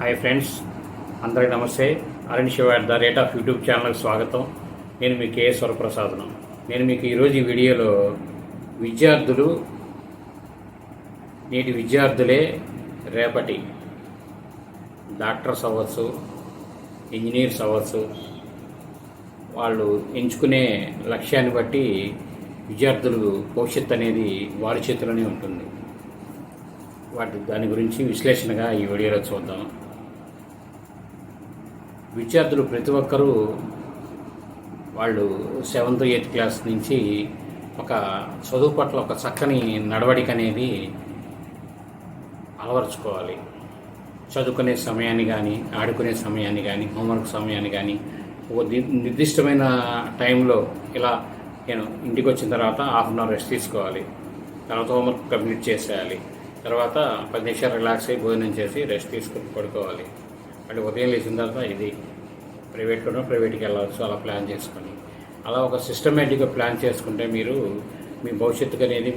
Hi friends, అందరికీ నమస్తే. Arun Shiva @the rate of YouTube ఛానల్కి స్వాగతం. నేను మీ కేఎస్ వరప్రసాద్ను. నేను మీకు ఈరోజు ఈ వీడియోలో నేటి విద్యార్థులే రేపటి డాక్టర్స్ అవ్వచ్చు, ఇంజనీర్స్ అవ్వచ్చు. వాళ్ళు ఎంచుకునే లక్ష్యాన్ని బట్టి విద్యార్థులు భవిష్యత్తు అనేది వారి చేతిలోనే ఉంటుంది. దాని గురించి విశ్లేషణగా ఈ వీడియోలో చూద్దాం. విద్యార్థులు ప్రతి ఒక్కరూ వాళ్ళు 7th 8th క్లాస్ నుంచి ఒక చదువు పట్ల ఒక చక్కని నడవడిక అనేది అలవరుచుకోవాలి. చదువుకునే సమయాన్ని కానీ, ఆడుకునే సమయాన్ని కానీ, హోంవర్క్ సమయాన్ని కానీ ఒక నిర్దిష్టమైన టైంలో ఇలా నేను ఇంటికి వచ్చిన తర్వాత ½ అన్ అవర్ రెస్ట్ తీసుకోవాలి. తర్వాత హోంవర్క్ కంప్లీట్ చేసేయాలి. తర్వాత 10 నిమిషాలు రిలాక్స్ అయ్యి భోజనం చేసి రెస్ట్ తీసుకుని పడుకోవాలి. అంటే ఉదయం లేచిన తర్వాత ఇది ప్రైవేట్కి వెళ్ళవచ్చు. అలా ప్లాన్ చేసుకొని అలా ఒక సిస్టమేటిక్గా ప్లాన్ చేసుకుంటే మీరు మీ భవిష్యత్తుకు అనేది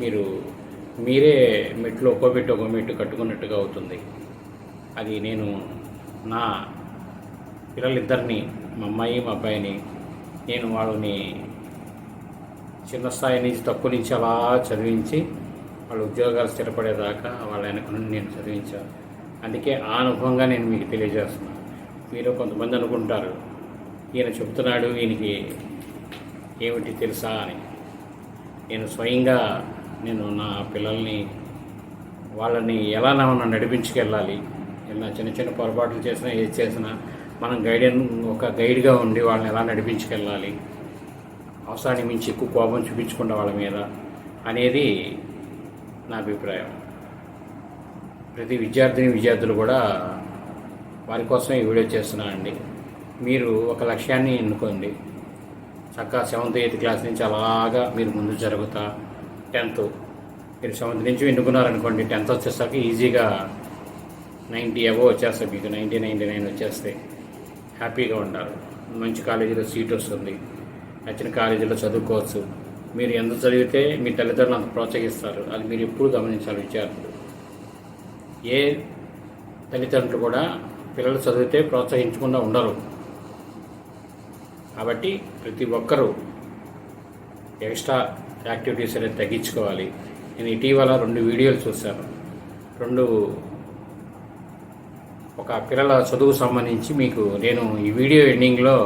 మీరే మెట్లు ఒక్కో మెట్టు కట్టుకున్నట్టుగా అవుతుంది. అది నేను నా పిల్లలిద్దరిని, మా అమ్మాయి మా అబ్బాయిని, నేను వాళ్ళని చిన్న స్థాయి నుంచి తక్కువ నుంచి అలా చదివించి వాళ్ళు ఉద్యోగాలు స్థిరపడేదాకా వాళ్ళ వెనక నుండి నేను చదివించాను. అందుకే ఆ అనుభవంగా నేను మీకు తెలియజేస్తున్నాను. మీరు కొంతమంది అనుకుంటారు, ఈయన చెబుతున్నాడు, ఈయనకి ఏమిటి తెలుసా అని. నేను స్వయంగా నా పిల్లల్ని వాళ్ళని ఎలా నడిపించుకెళ్ళాలి, ఎలా చిన్న పొరపాట్లు చేసినా ఏది చేసినా మనం ఒక గైడ్గా ఉండి వాళ్ళని ఎలా నడిపించుకెళ్ళాలి, అవసరాన్ని మించి ఎక్కువ కోపం చూపించకుండా వాళ్ళ మీద అనేది నా అభిప్రాయం. ప్రతి విద్యార్థులు కూడా వారి కోసం ఈ వీడియో చేస్తున్నానండి. మీరు ఒక లక్ష్యాన్ని ఎన్నుకోండి. చక్కగా 7th 8th క్లాస్ నుంచి అలాగా మీరు ముందు జరుగుతా 10th మీరు 7th నుంచి ఎన్నుకున్నారనుకోండి, 10th వచ్చేసరికి ఈజీగా 90 అబోవ్ వచ్చేస్తాయి. మీకు 90 99 వచ్చేస్తాయి. హ్యాపీగా ఉంటారు. మంచి కాలేజీలో సీట్ వస్తుంది. నచ్చిన కాలేజీలో చదువుకోవచ్చు. మీరు ఎంత చదివితే మీ తల్లిదండ్రులు అంత ప్రోత్సహిస్తారు. అది మీరు ఎప్పుడు గమనించాలి. విద్యార్థులు ఏ తల్లిదండ్రులు కూడా పిల్లలు చదివితే ప్రోత్సహించకుండా ఉండరు. కాబట్టి ప్రతి ఒక్కరూ ఎక్స్ట్రా యాక్టివిటీస్ అనేది తగ్గించుకోవాలి. నేను ఇటీవల 2 వీడియోలు చూశాను. ఒక పిల్లల చదువు సంబంధించి మీకు నేను ఈ వీడియో ఎండింగ్లో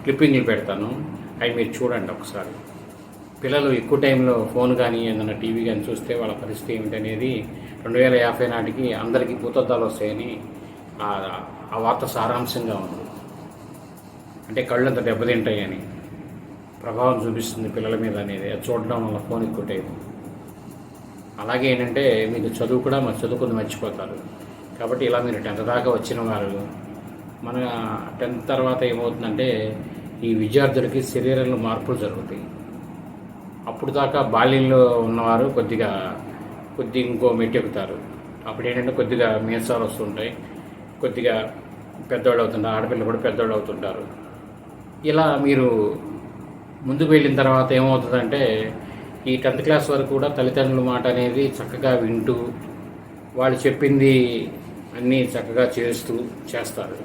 క్లిప్పింగ్లు పెడతాను. అవి మీరు చూడండి ఒకసారి. పిల్లలు ఎక్కువ టైంలో ఫోన్ కానీ ఏదైనా టీవీ కానీ చూస్తే వాళ్ళ పరిస్థితి ఏమిటనేది 2050 నాటికి అందరికీ భూతద్దాలు వస్తాయని ఆ వార్త సారాంశంగా ఉంది. అంటే కళ్ళంత దెబ్బతింటాయని ప్రభావం చూపిస్తుంది పిల్లల మీద అనేది. అది చూడడం వల్ల ఫోన్ ఎక్కువ టైం. అలాగే ఏంటంటే మీకు చదువు కూడా చదువుకుని మర్చిపోతారు. కాబట్టి ఇలా మీరు 10th దాకా వచ్చిన వారు, మన 10th తర్వాత ఏమవుతుందంటే ఈ విద్యార్థులకి శరీరంలో మార్పులు జరుగుతాయి. అప్పుడు దాకా బాల్యంలో ఉన్నవారు కొద్దిగా ఇంకో మెట్టు ఎక్కుతారు. అప్పుడు ఏంటంటే కొద్దిగా మీసాలు వస్తుంటాయి, కొద్దిగా పెద్దవాళ్ళు అవుతుంటారు. ఆడపిల్లలు కూడా పెద్దవాళ్ళు అవుతుంటారు. ఇలా మీరు ముందుకు వెళ్ళిన తర్వాత ఏమవుతుందంటే ఈ 10th క్లాస్ వరకు కూడా తల్లిదండ్రుల మాట అనేది చక్కగా వింటూ వాళ్ళు చెప్పింది అన్నీ చక్కగా చేస్తారు.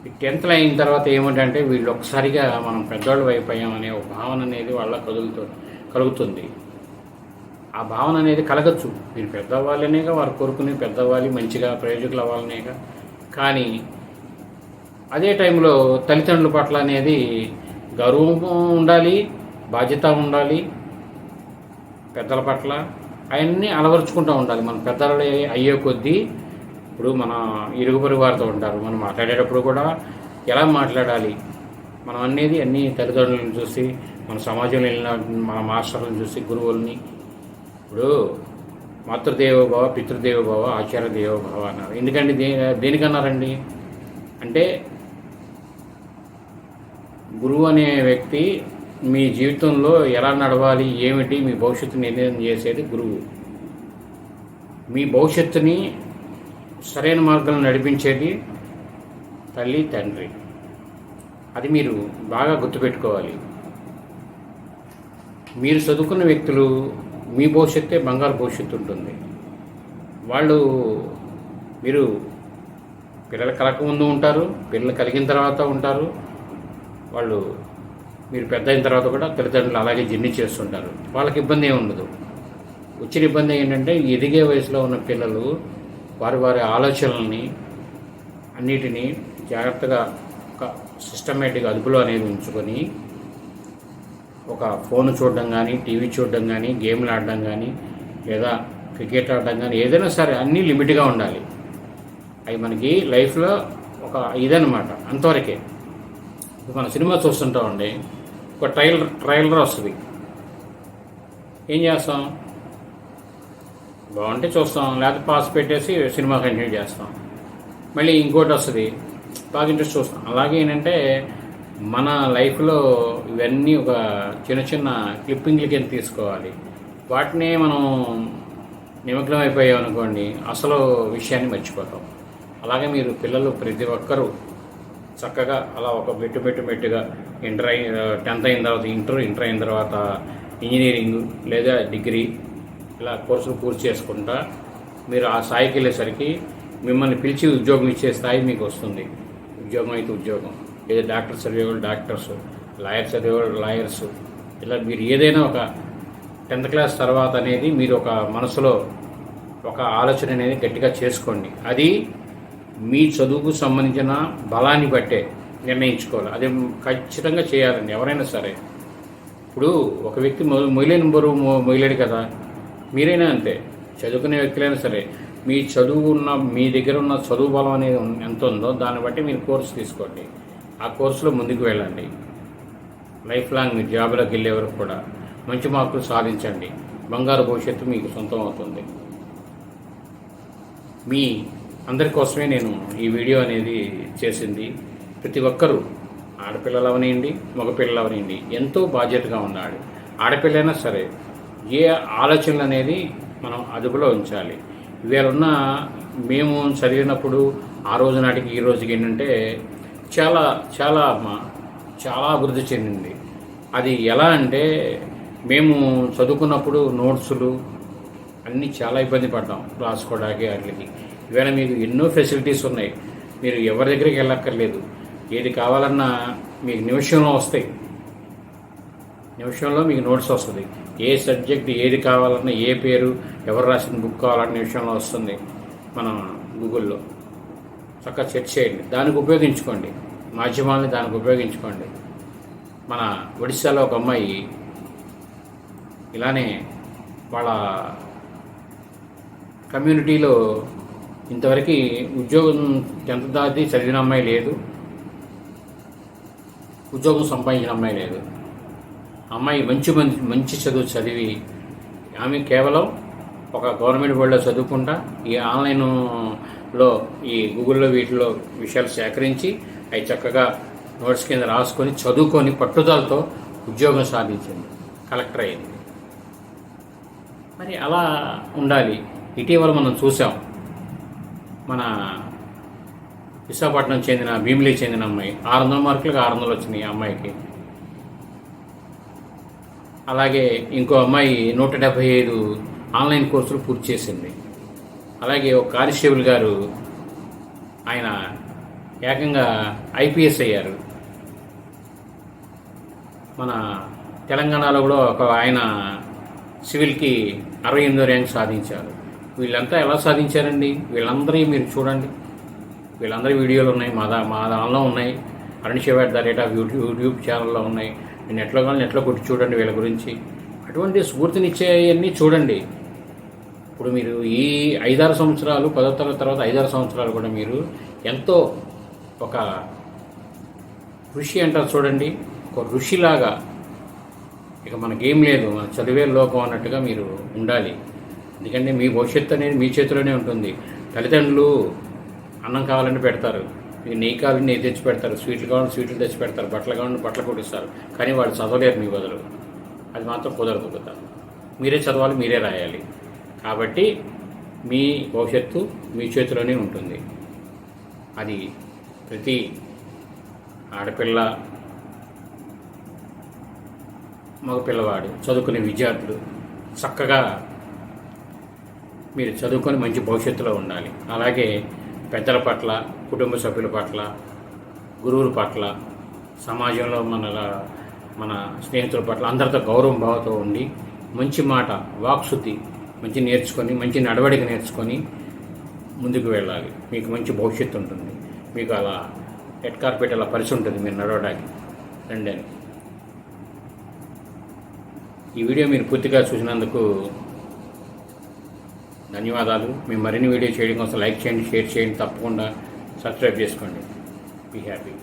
ఈ 10th అయిన తర్వాత ఏమిటంటే వీళ్ళు ఒకసారిగా మనం పెద్దవాళ్ళు అయిపోయామనే ఒక భావన అనేది వాళ్ళ కలుగుతుంది. ఆ భావన అనేది కలగచ్చు. మీరు పెద్దవాళ్ళనేగా వారు కోరుకుని పెద్దవాళ్ళు మంచిగా ప్రయోజకులు అవ్వాలనేగా. కానీ అదే టైంలో తల్లిదండ్రుల పట్ల అనేది గౌరవం ఉండాలి, బాధ్యత ఉండాలి. పెద్దల పట్ల అవన్నీ అలవరుచుకుంటూ ఉండాలి. మన పెద్దలు అయ్యే కొద్దీ ఇప్పుడు మన ఇరుగు పొరుగు వారితో ఉంటారు. మనం మాట్లాడేటప్పుడు కూడా ఎలా మాట్లాడాలి మనం అనేది అన్ని తల్లిదండ్రులను చూసి, మన సమాజంలో వెళ్ళిన మన మాస్టర్లను చూసి, గురువుల్ని. ఇప్పుడు మాతృదేవోభవ, పితృదేవోభవ, ఆచార్య దేవోభవ అన్నారు. ఎందుకండి దేనికన్నారండి అంటే గురువు అనే వ్యక్తి మీ జీవితంలో ఎలా నడవాలి, ఏమిటి, మీ భవిష్యత్తుని నిర్ణయం చేసేది గురువు. మీ భవిష్యత్తుని సరైన మార్గంలో నడిపించేది తల్లి, తండ్రి. అది మీరు బాగా గుర్తుపెట్టుకోవాలి. మీరు చదువుకున్న వ్యక్తులు మీ భవిష్యత్తే బంగారు భవిష్యత్తు ఉంటుంది. మీరు పిల్లలు కలగకముందు ఉంటారు, పిల్లలు కలిగిన తర్వాత ఉంటారు, వాళ్ళు మీరు పెద్ద అయిన తర్వాత కూడా తల్లిదండ్రులు అలాగే జర్నీ చేస్తుంటారు. వాళ్ళకి ఇబ్బంది ఏమి ఉండదు. వచ్చిన ఇబ్బంది ఏంటంటే ఎదిగే వయసులో ఉన్న పిల్లలు వారి వారి ఆలోచనల్ని అన్నిటినీ జాగ్రత్తగా ఒక సిస్టమేటిక్గా అదుపులో అనేది ఉంచుకొని ఒక ఫోన్ చూడడం కానీ, టీవీ చూడడం కానీ, గేమ్లు ఆడడం కానీ, లేదా క్రికెట్ ఆడడం కానీ ఏదైనా సరే అన్నీ లిమిట్గా ఉండాలి. అవి మనకి లైఫ్లో ఒక ఇదన్నమాట, అంతవరకే. మన సినిమా చూస్తుంటామండి, ఒక ట్రైలర్ వస్తుంది, ఏం చేస్తాం? బాగుంటే చూస్తాం, లేకపోతే పాస్ పెట్టేసి సినిమా కంటిన్యూ చేస్తాం. మళ్ళీ ఇంకోటి వస్తుంది, బాగా ఇంట్రెస్ట్ చూస్తాం. అలాగే ఏంటంటే మన లైఫ్లో ఇవన్నీ ఒక చిన్న చిన్న క్లిప్పింగ్ల కింద తీసుకోవాలి. వాటినే మనం నిమగ్నం అయిపోయాం అనుకోండి, అసలు విషయాన్ని మర్చిపోతాం. అలాగే మీరు పిల్లలు ప్రతి ఒక్కరూ చక్కగా అలా ఒక మెట్టుగా 10th అయిన తర్వాత ఇంటర్ అయిన తర్వాత ఇంజనీరింగ్ లేదా డిగ్రీ ఇలా కోర్సులు పూర్తి చేసుకుంటా మీరు ఆ స్థాయికి వెళ్ళేసరికి మిమ్మల్ని పిలిచి ఉద్యోగం ఇచ్చే స్థాయి మీకు వస్తుంది. ఉద్యోగం అయితే ఉద్యోగం, లేదా డాక్టర్ చదివేవాళ్ళు డాక్టర్స్, లాయర్ చదివేవాళ్ళు లాయర్స్, ఇలా మీరు ఏదైనా ఒక 10th క్లాస్ తర్వాత అనేది మీరు ఒక మనసులో ఒక ఆలోచన అనేది గట్టిగా చేసుకోండి. అది మీ చదువుకు సంబంధించిన బలాన్ని బట్టే నిర్ణయించుకోవాలి. అది ఖచ్చితంగా చేయాలండి ఎవరైనా సరే. ఇప్పుడు ఒక వ్యక్తి మొయిలేని బరువు మొయిలేడు కదా, మీరైనా అంతే. చదువుకునే వ్యక్తులైనా సరే మీ దగ్గర ఉన్న చదువు బలం అనేది ఎంత ఉందో దాన్ని బట్టి మీరు కోర్సు తీసుకోండి. ఆ కోర్సులో ముందుకు వెళ్ళండి. లైఫ్ లాంగ్ మీరు జాబ్లోకి వెళ్ళే వరకు కూడా మంచి మార్కులు సాధించండి. బంగారు భవిష్యత్తు మీకు సొంతం అవుతుంది. మీ అందరి కోసమే నేను ఈ వీడియో అనేది చేసింది. ప్రతి ఒక్కరూ ఆడపిల్లలు అవనివ్వండి, మగపిల్లలు అవనివ్వండి, ఎంతో బాధ్యతగా ఉన్నాడు. ఆడపిల్లైనా సరే ఏ ఆలోచనలు అనేది మనం అదుపులో ఉంచాలి. ఇవాళ మేము చదివినప్పుడు ఆ రోజు నాటికి ఈ రోజుకి ఏంటంటే చాలా చాలా చాలా అభివృద్ధి చెందింది. అది ఎలా అంటే మేము చదువుకున్నప్పుడు నోట్సులు అన్నీ చాలా ఇబ్బంది పడ్డాం రాసుకోవడానికి. వాటికి ఇవాళ మీకు ఎన్నో ఫెసిలిటీస్ ఉన్నాయి. మీరు ఎవరి దగ్గరికి వెళ్ళక్కర్లేదు. ఏది కావాలన్నా మీకు నిమిషంలో వస్తాయి. నిమిషంలో మీకు నోట్స్ వస్తుంది. ఏ సబ్జెక్ట్ ఏది కావాలన్నా, ఏ పేరు ఎవరు రాసిన బుక్ కావాలన్న నిమిషంలో వస్తుంది. మనం గూగుల్లో చక్కగా సెర్చ్ చేయండి, దానికి ఉపయోగించుకోండి. మాధ్యమాలని దానికి ఉపయోగించుకోండి. మన ఒడిశాలో ఒక అమ్మాయి ఇలానే వాళ్ళ కమ్యూనిటీలో ఇంతవరకు ఉద్యోగం 10th దాటి చదివిన అమ్మాయి లేదు, ఉద్యోగం సంపాదించిన అమ్మాయి లేదు. అమ్మాయి మంచి చదువు చదివి ఆమె కేవలం ఒక గవర్నమెంట్ బోర్డులో చదువుకుంటా ఈ ఆన్లైన్లో ఈ గూగుల్లో వీటిలో విషయాలు సేకరించి అవి చక్కగా నోట్స్ కింద రాసుకొని చదువుకొని పట్టుదలతో ఉద్యోగం సాధించింది, కలెక్టర్ అయింది. మరి అలా ఉండాలి. ఇటీవల మనం చూసాం, మన విశాఖపట్నం చెందిన భీమిలి చెందిన అమ్మాయి 600 మార్కులకు 600 వచ్చినాయి ఆ అమ్మాయికి. అలాగే ఇంకో అమ్మాయి 175 ఆన్లైన్ కోర్సులు పూర్తి చేసింది. అలాగే ఒక కానిస్టేబుల్ గారు ఆయన ఏకంగా ఐపీఎస్ అయ్యారు. మన తెలంగాణలో కూడా ఒక ఆయన సివిల్కి 68వ ర్యాంక్ సాధించారు. వీళ్ళంతా ఎలా సాధించారండి? వీళ్ళందరినీ మీరు చూడండి, వీళ్ళందరి వీడియోలు ఉన్నాయి, మా దానిలో ఉన్నాయి. అరుణ్ యూట్యూబ్ ఛానల్లో ఉన్నాయి. నెట్లో కానీ నెట్లో కొట్టి చూడండి వీళ్ళ గురించి. అటువంటి స్ఫూర్తినిచ్చేవన్నీ చూడండి. ఇప్పుడు మీరు ఈ 5-6 సంవత్సరాలు 10వ తరగతి తర్వాత 5-6 సంవత్సరాలు కూడా మీరు ఎంతో ఒక ఋషి అంటారు చూడండి, ఒక ఋషిలాగా ఇక మనకేం లేదు, మన చదివే లోకం అన్నట్టుగా మీరు ఉండాలి. ఎందుకంటే మీ భవిష్యత్తు అనేది మీ చేతిలోనే ఉంటుంది. తల్లిదండ్రులు అన్నం కావాలని పెడతారు, మీకు నెయ్యి కావాలని నెయ్యి తెచ్చి పెడతారు, స్వీట్లు కావాలని స్వీట్లు తెచ్చి పెడతారు, బట్టలు కావాలని బట్టలు కొట్టిస్తారు. కానీ వాళ్ళు చదవలేరు మీ బదులు. అది మాత్రం కుదరదు కదా. మీరే చదవాలి, మీరే రాయాలి. కాబట్టి మీ భవిష్యత్తు మీ చేతిలోనే ఉంటుంది. అది ప్రతి ఆడపిల్ల మగపిల్లవాడు చదువుకునే విద్యార్థులు చక్కగా మీరు చదువుకొని మంచి భవిష్యత్తులో ఉండాలి. అలాగే పెద్దల పట్ల కుటుంబ సభ్యుల పట్ల, గురువుల పట్ల, సమాజంలో మన స్నేహితుల పట్ల అందరితో గౌరవం భావంతో ఉండి మంచి మాట, వాక్శుద్ధి మంచి నేర్చుకొని, మంచి నడవడిక నేర్చుకొని ముందుకు వెళ్ళాలి. మీకు మంచి భవిష్యత్తు ఉంటుంది. మీకు అలా రెడ్ కార్పెట్ అలా పరిచి ఉంటుంది మీరు నడవడానికి రండి అని. ఈ వీడియో మీరు పూర్తిగా చూసినందుకు ధన్యవాదాలు. మేము మరిన్ని వీడియో చేయడం కోసం లైక్ చేయండి, షేర్ చేయండి, తప్పకుండా సబ్స్క్రైబ్ చేసుకోండి. Be happy.